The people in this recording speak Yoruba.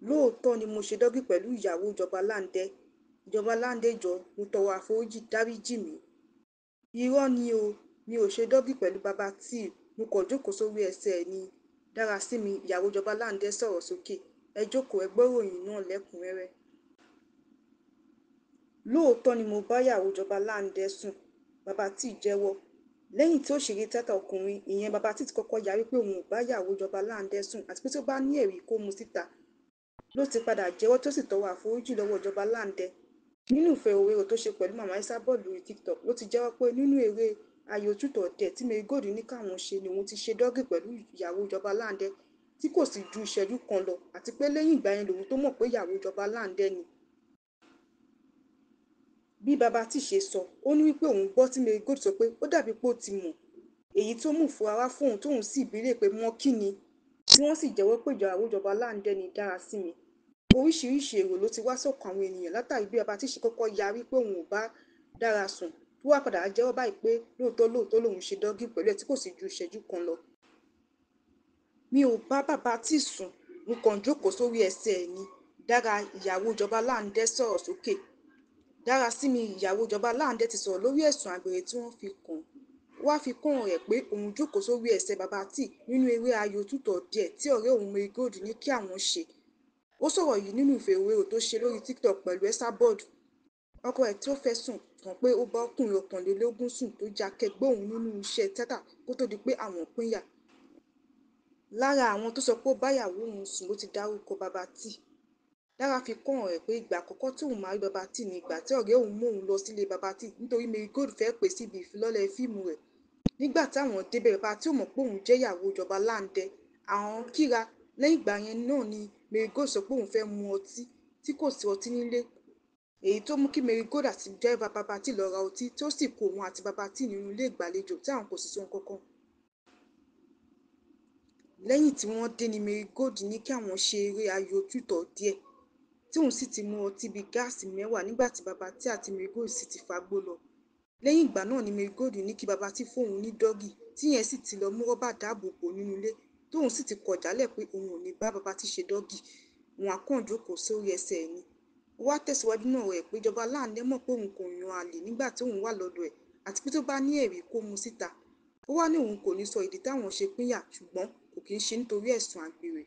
lóòótọ́ ni mo ṣe dọ́gí pẹ̀lú ìyàwó ìjọba Láńdé. Ìjọba Láńdé jọ̀ọ́, mo tọrọ àforíjì, dáríjì mí. Irọ́ ni o, mi ò ṣe dọ́gí pẹ̀lú baba T. Mo kàn jókòó sórí ẹsẹ̀ ẹ̀ ni. Dárasími, ìyàwó ìjọba Láńdé sọ̀rọ̀ sókè. Ẹ jókòó, ẹ gbọ́ ìròyìn náà lẹ́kùnrẹ́rẹ́. Lóòótọ́ ni mo bá ìyàwó ìjọba Láńdé sùn, baba T jẹ́wọ́. Lẹ́yìn tí òṣèré tíátà ọkùnrin ìyẹn baba T ti kọ́kọ́ yarí pé òun ò bá ìyàwó ìjọba Láńdé sùn àti pé tó bá ní ẹ̀rí kó mú síta, ló ti padà jẹ́wọ́ tó sì tọrọ àforíjì lọ́wọ́ ìjọba Láńdé. Nínú ìfọ̀rọ̀wérọ̀ tó ṣe pẹ̀lú Mama Esabod lórí TikTok ló ti jẹ́wọ́ pé nínú eré Ayò Truth or Dare tí Marigold ní káwọn ṣe ni òun ti ṣe dọ́gí pẹ̀lú ìyàwó ìjọba Láńdé tí kò sì ju ìṣẹ́jú kan lọ àti pé lẹ́yìn ìgbà yẹn lòun tó mọ̀ pé ìyàwó ìjọba Láńdé ni. Bí baba T ṣe sọ, ó ní wípé òun gbọ́ tí Marigold sọ pé ó dàbí pé ó ti mọ̀, èyí tó mú fura wá fóun tóun sì béèrè pé mọ́ kí ni, tí wọ́n sì jẹ́wọ́ pé ìyàwó ìjọba Láńdé ni Dárasími. Oríṣiríṣi èrò ló ti wá sọ́kàn àwọn ènìyàn látàrí bí baba T ṣe kọ́kọ́ yarí pé òun ò bá Dára sùn tó wá padà jẹ́wọ́ báyìí pé lóòótọ́ lòun ṣe dọ́gí pẹ̀lú ẹ̀ tí kò sì ju ìṣẹ́jú kan lọ. Mi ò bá baba T sùn, mo kàn jókòó sórí ẹsẹ̀ ẹ̀ ni. Dára, ìyàwó ìjọba Láńdé sọ̀rọ̀ sókè. Dárasími, ìyàwó ìjọba Láńdé ti sọ̀rọ̀ lórí ẹ̀sùn àgbèrè tí wọ́n fi kàn án. Ó wá fi kún ọ̀rọ̀ rẹ̀ pé òun jókòó sórí ẹsẹ̀ baba T nínú eré Ayò Truth or Dare tí ọ̀rẹ́ òun Marigold ní kí àwọn ṣe. Ó sọ̀rọ̀ yìí nínú ìfọ̀rọ̀wérọ̀ tó ṣe lórí TikTok pẹ̀lú Esabod. Ọkọ ẹ̀ tí ó fẹ̀sùn kàn pé ó bá ọkùnrin ọ̀kànlélógún sùn tó jẹ́ akẹgbẹ́ òun nínú iṣẹ́ tíátà kó tó di pé àwọn pínyà. Lára àwọn tó sọ pé ó bá ìyàwó òun sùn ló ti dárúkọ baba T. Dára fi kún ọ̀rọ̀ rẹ̀ pé ìgbà àkọ́kọ́ tí òun máa rí baba T ni ìgbà tí ọ̀rẹ́ òun mú òun lọ sílé baba T nítorí Marigold fẹ́ pè síbi ìfilọ́lẹ̀ fíìmù rẹ̀. Nígbà táwọn débẹ̀, baba T ò mọ̀ pé òun jẹ́ ìyàwó ìjọba Láńdé. Àwọn kíra. Lẹ́yìn ìgbà yẹn náà ni Marigold sọ pé òun fẹ́ mu ọtí tí kò sí ọtí nílé. Èyí tó mú kí Marigold àti dẹ́rẹ́bà baba T lọ ra ọtí tí ó sì kó òun àti baba T nínú ilé ìgbàlejò tí àwọn kò sì sọ nǹkankan. Lẹ́yìn tí wọ́n dé ni Marigold ní kí àwọn ṣe eré Ayò Truth or Dare tí òun sì ti mu ọtí bíi gáàsì mẹ́wàá nígbà tí baba T àti Marigold sì ti fagbó lọ. Lẹ́yìn ìgbà náà ni Marigold ní kí baba T fóun ní dọ́gì tí yẹn sì ti lọ mú rọ́bà dáàbò bò nínú ilé tóun sì ti kọ̀ jálẹ̀ pé òun ò ní bá baba T ṣe dọ́gì. Òun á kàn jókòó sórí ẹsẹ̀ ẹ̀ ni. Ó wá tẹ̀síwájú náà rẹ̀ pé ìjọba Láńdé mọ̀ pé òun kò yan àlè nígbà tí òun wà lọ́dọ̀ ẹ̀ àti pé tó bá ní ẹ̀rí kó mú síta. Ó wá ní òun kò ní sọ ìdí táwọn ṣe pínyà ṣùgbọ́n kò kí ń ṣe nítorí ẹ̀sùn àgbèrè.